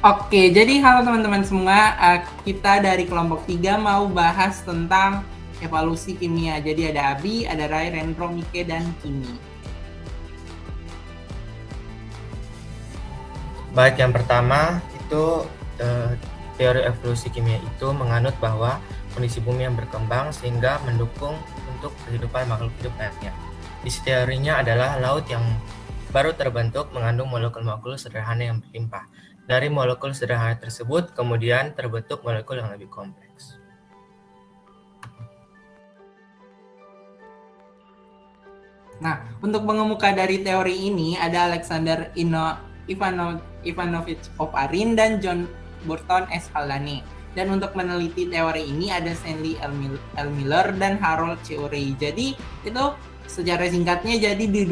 Oke, jadi halo teman-teman semua, kita dari kelompok 3 mau bahas tentang evolusi kimia. Jadi ada Abi, ada Rai, Rendro, Mike, dan Kimi. Baik, yang pertama itu teori evolusi kimia itu menganut bahwa kondisi bumi yang berkembang sehingga mendukung untuk kehidupan makhluk hidup lainnya. Isi teorinya adalah laut yang baru terbentuk mengandung molekul-molekul sederhana yang berlimpah. Dari molekul sederhana tersebut kemudian terbentuk molekul yang lebih kompleks. Nah, untuk pengemuka dari teori ini ada Alexander Ivanovich Oparin dan John Burton S. Haldane. Dan untuk meneliti teori ini ada Stanley L. Miller dan Harold C. Urey. Jadi itu secara singkatnya, jadi di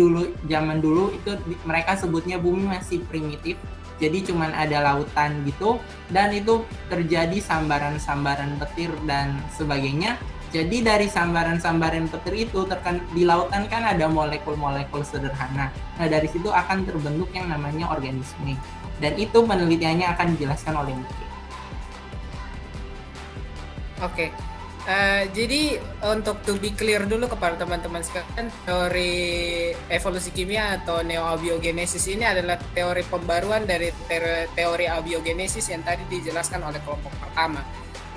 zaman dulu itu mereka sebutnya bumi masih primitif. Jadi cuman ada lautan gitu, dan itu terjadi sambaran-sambaran petir dan sebagainya. Jadi dari sambaran-sambaran petir itu di lautan kan ada molekul-molekul sederhana. Nah, dari situ akan terbentuk yang namanya organisme. Dan itu penelitiannya akan dijelaskan oleh Miki. Oke. Jadi untuk to be clear dulu kepada teman-teman sekalian, teori evolusi kimia atau neoabiogenesis ini adalah teori pembaruan dari teori abiogenesis yang tadi dijelaskan oleh kelompok pertama.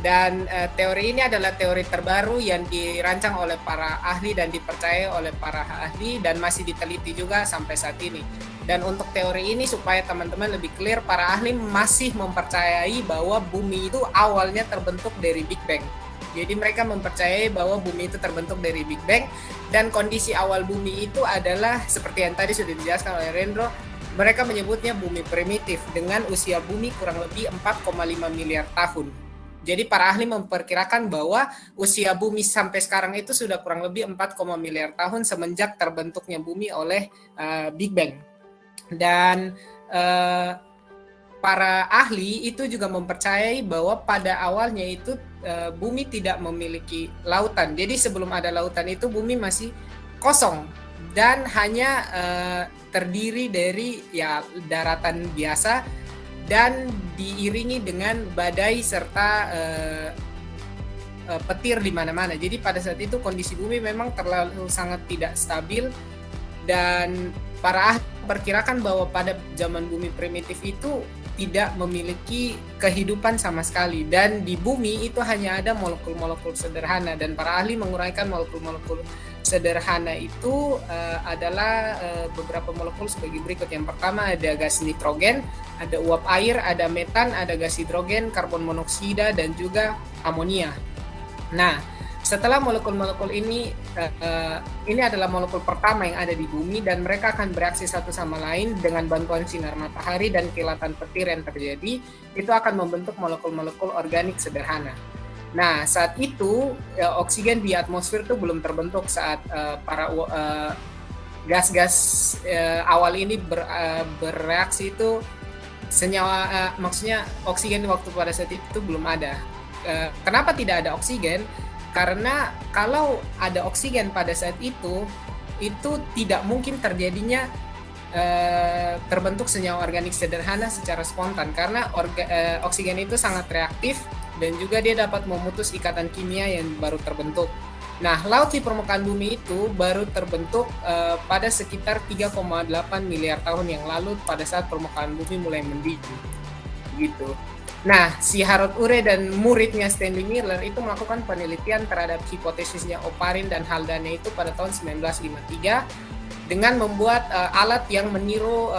Dan teori ini adalah teori terbaru yang dirancang oleh para ahli dan dipercaya oleh para ahli dan masih diteliti juga sampai saat ini. Dan untuk teori ini supaya teman-teman lebih clear, para ahli masih mempercayai bahwa bumi itu awalnya terbentuk dari Big Bang. Jadi mereka mempercayai bahwa bumi itu terbentuk dari Big Bang dan kondisi awal bumi itu adalah seperti yang tadi sudah dijelaskan oleh Rendro. Mereka menyebutnya bumi primitif dengan usia bumi kurang lebih 4,5 miliar tahun. Jadi para ahli memperkirakan bahwa usia bumi sampai sekarang itu sudah kurang lebih 4, miliar tahun semenjak terbentuknya bumi oleh Big Bang. Dan para ahli itu juga mempercayai bahwa pada awalnya itu bumi tidak memiliki lautan. Jadi sebelum ada lautan itu bumi masih kosong dan hanya terdiri dari daratan biasa dan diiringi dengan badai serta petir di mana-mana. Jadi pada saat itu kondisi bumi memang terlalu sangat tidak stabil dan para ahli memperkirakan bahwa pada zaman bumi primitif itu tidak memiliki kehidupan sama sekali dan di bumi itu hanya ada molekul-molekul sederhana dan para ahli menguraikan molekul-molekul sederhana itu adalah beberapa molekul sebagai berikut. Yang pertama ada gas nitrogen, ada uap air, ada metan, ada gas hidrogen, karbon monoksida dan juga amonia. Nah, setelah molekul-molekul ini adalah molekul pertama yang ada di bumi dan mereka akan bereaksi satu sama lain dengan bantuan sinar matahari dan kilatan petir yang terjadi, itu akan membentuk molekul-molekul organik sederhana. Nah, saat itu oksigen di atmosfer itu belum terbentuk saat para gas-gas awal ini bereaksi itu senyawa, maksudnya oksigen waktu pada saat itu belum ada. Kenapa tidak ada oksigen? Karena kalau ada oksigen pada saat itu tidak mungkin terjadinya terbentuk senyawa organik sederhana secara spontan karena oksigen itu sangat reaktif dan juga dia dapat memutus ikatan kimia yang baru terbentuk. Nah, laut di permukaan bumi itu baru terbentuk pada sekitar 3,8 miliar tahun yang lalu pada saat permukaan bumi mulai mendidih. Gitu. Nah, si Harold Urey dan muridnya Stanley Miller itu melakukan penelitian terhadap hipotesisnya Oparin dan Haldane itu pada tahun 1953 dengan membuat alat yang meniru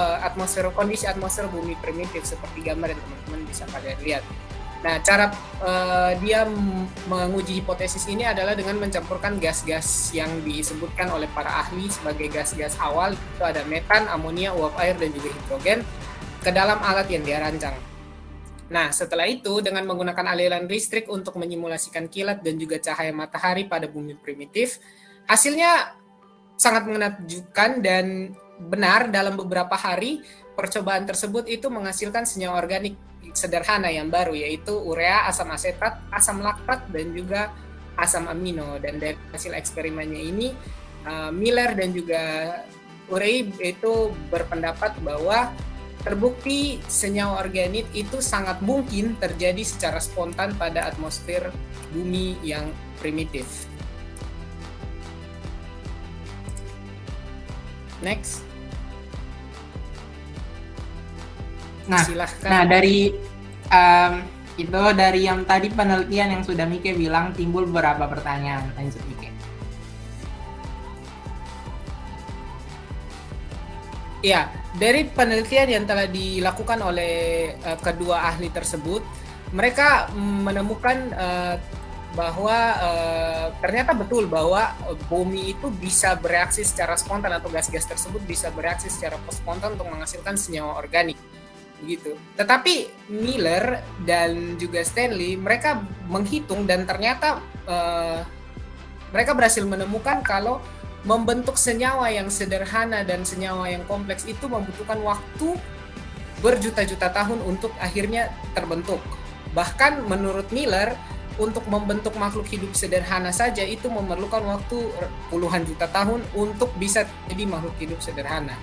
kondisi atmosfer bumi primitif seperti gambar yang teman-teman bisa pada lihat. Nah, cara dia menguji hipotesis ini adalah dengan mencampurkan gas-gas yang disebutkan oleh para ahli sebagai gas-gas awal, itu ada metan, amonia, uap air, dan juga hidrogen, ke dalam alat yang dia rancang. Nah, setelah itu dengan menggunakan aliran listrik untuk menyimulasikan kilat dan juga cahaya matahari pada bumi primitif, hasilnya sangat menakjubkan dan benar dalam beberapa hari percobaan tersebut itu menghasilkan senyawa organik sederhana yang baru yaitu urea, asam asetat, asam laktat dan juga asam amino. Dan dari hasil eksperimennya ini Miller dan juga Urey itu berpendapat bahwa terbukti senyawa organik itu sangat mungkin terjadi secara spontan pada atmosfer bumi yang primitif. Next. Silahkan. Nah dari itu dari yang tadi penelitian yang sudah Mike bilang timbul beberapa pertanyaan. Lanjut Mike. Ya, dari penelitian yang telah dilakukan oleh kedua ahli tersebut, mereka menemukan bahwa ternyata betul bahwa bumi itu bisa bereaksi secara spontan atau gas-gas tersebut bisa bereaksi secara spontan untuk menghasilkan senyawa organik. Begitu. Tetapi Miller dan juga Stanley mereka menghitung dan ternyata mereka berhasil menemukan kalau membentuk senyawa yang sederhana dan senyawa yang kompleks itu membutuhkan waktu berjuta-juta tahun untuk akhirnya terbentuk. Bahkan menurut Miller, untuk membentuk makhluk hidup sederhana saja itu memerlukan waktu puluhan juta tahun untuk bisa jadi makhluk hidup sederhana.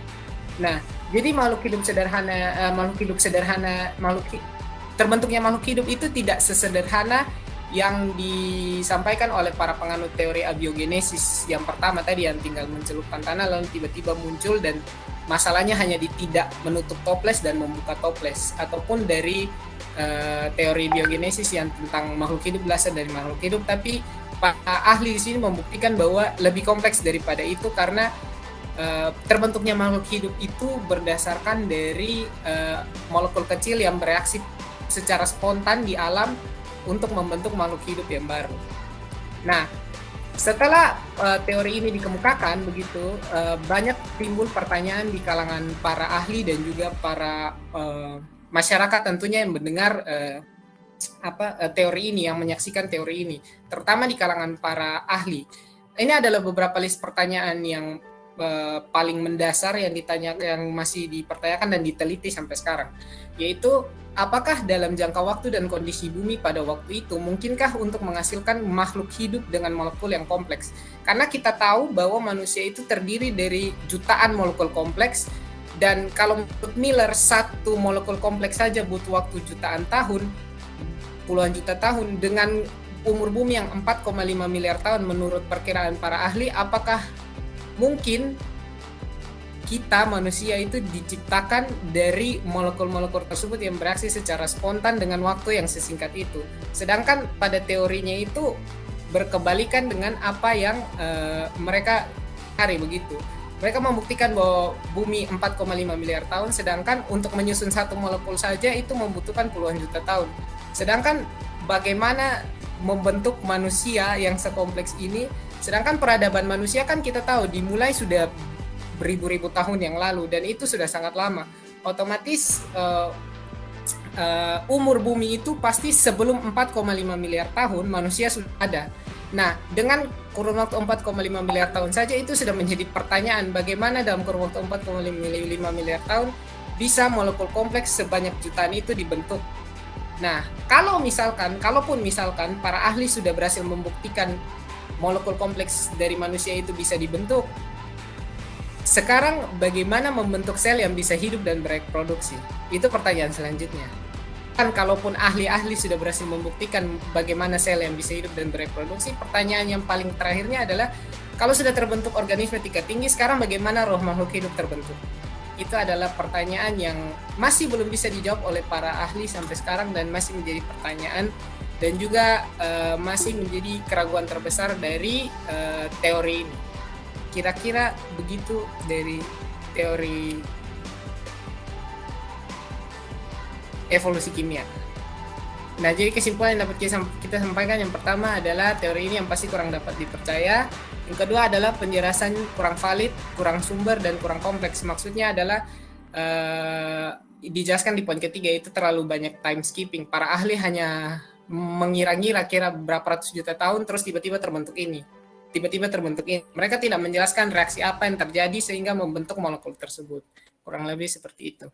Nah, jadi terbentuknya makhluk hidup itu tidak sesederhana yang disampaikan oleh para penganut teori abiogenesis yang pertama tadi, yang tinggal mencelupkan tanah lalu tiba-tiba muncul, dan masalahnya hanya di tidak menutup toples dan membuka toples, ataupun dari teori biogenesis yang tentang makhluk hidup berasal dari makhluk hidup. Tapi para ahli di sini membuktikan bahwa lebih kompleks daripada itu, karena terbentuknya makhluk hidup itu berdasarkan dari molekul kecil yang bereaksi secara spontan di alam untuk membentuk makhluk hidup yang baru. Nah, setelah teori ini dikemukakan begitu, banyak timbul pertanyaan di kalangan para ahli dan juga para masyarakat tentunya yang mendengar teori ini, yang menyaksikan teori ini, terutama di kalangan para ahli. Ini adalah beberapa list pertanyaan yang paling mendasar yang masih dipertanyakan dan diteliti sampai sekarang, yaitu apakah dalam jangka waktu dan kondisi bumi pada waktu itu mungkinkah untuk menghasilkan makhluk hidup dengan molekul yang kompleks? Karena kita tahu bahwa manusia itu terdiri dari jutaan molekul kompleks, dan kalau menurut Miller satu molekul kompleks saja butuh waktu jutaan tahun, puluhan juta tahun. Dengan umur bumi yang 4,5 miliar tahun menurut perkiraan para ahli, apakah mungkin kita manusia itu diciptakan dari molekul-molekul tersebut yang bereaksi secara spontan dengan waktu yang sesingkat itu? Sedangkan pada teorinya itu berkebalikan dengan apa yang mereka cari begitu. Mereka membuktikan bahwa bumi 4,5 miliar tahun, sedangkan untuk menyusun satu molekul saja itu membutuhkan puluhan juta tahun. Sedangkan bagaimana membentuk manusia yang sekompleks ini? Sedangkan peradaban manusia kan kita tahu dimulai sudah beribu-ribu tahun yang lalu, dan itu sudah sangat lama. Otomatis umur bumi itu pasti sebelum 4,5 miliar tahun manusia sudah ada. Nah, dengan kurun waktu 4,5 miliar tahun saja itu sudah menjadi pertanyaan, bagaimana dalam kurun waktu 4,5 miliar tahun bisa molekul kompleks sebanyak jutaan itu dibentuk. Nah, kalaupun misalkan para ahli sudah berhasil membuktikan molekul kompleks dari manusia itu bisa dibentuk, sekarang bagaimana membentuk sel yang bisa hidup dan bereproduksi? Itu pertanyaan selanjutnya. Kan kalaupun ahli-ahli sudah berhasil membuktikan bagaimana sel yang bisa hidup dan bereproduksi, pertanyaan yang paling terakhirnya adalah, kalau sudah terbentuk organisme tingkat tinggi, sekarang bagaimana roh makhluk hidup terbentuk? Itu adalah pertanyaan yang masih belum bisa dijawab oleh para ahli sampai sekarang, dan masih menjadi pertanyaan dan juga masih menjadi keraguan terbesar dari teori ini. Kira-kira begitu dari teori evolusi kimia. Nah, jadi kesimpulan yang dapat kita sampaikan, yang pertama adalah teori ini yang pasti kurang dapat dipercaya. Yang kedua adalah penjelasan kurang valid, kurang sumber, dan kurang kompleks. Maksudnya adalah dijelaskan di poin ketiga itu terlalu banyak time skipping. Para ahli hanya mengira-ngira kira berapa ratus juta tahun terus tiba-tiba terbentuk ini. Mereka tidak menjelaskan reaksi apa yang terjadi sehingga membentuk molekul tersebut. Kurang lebih seperti itu.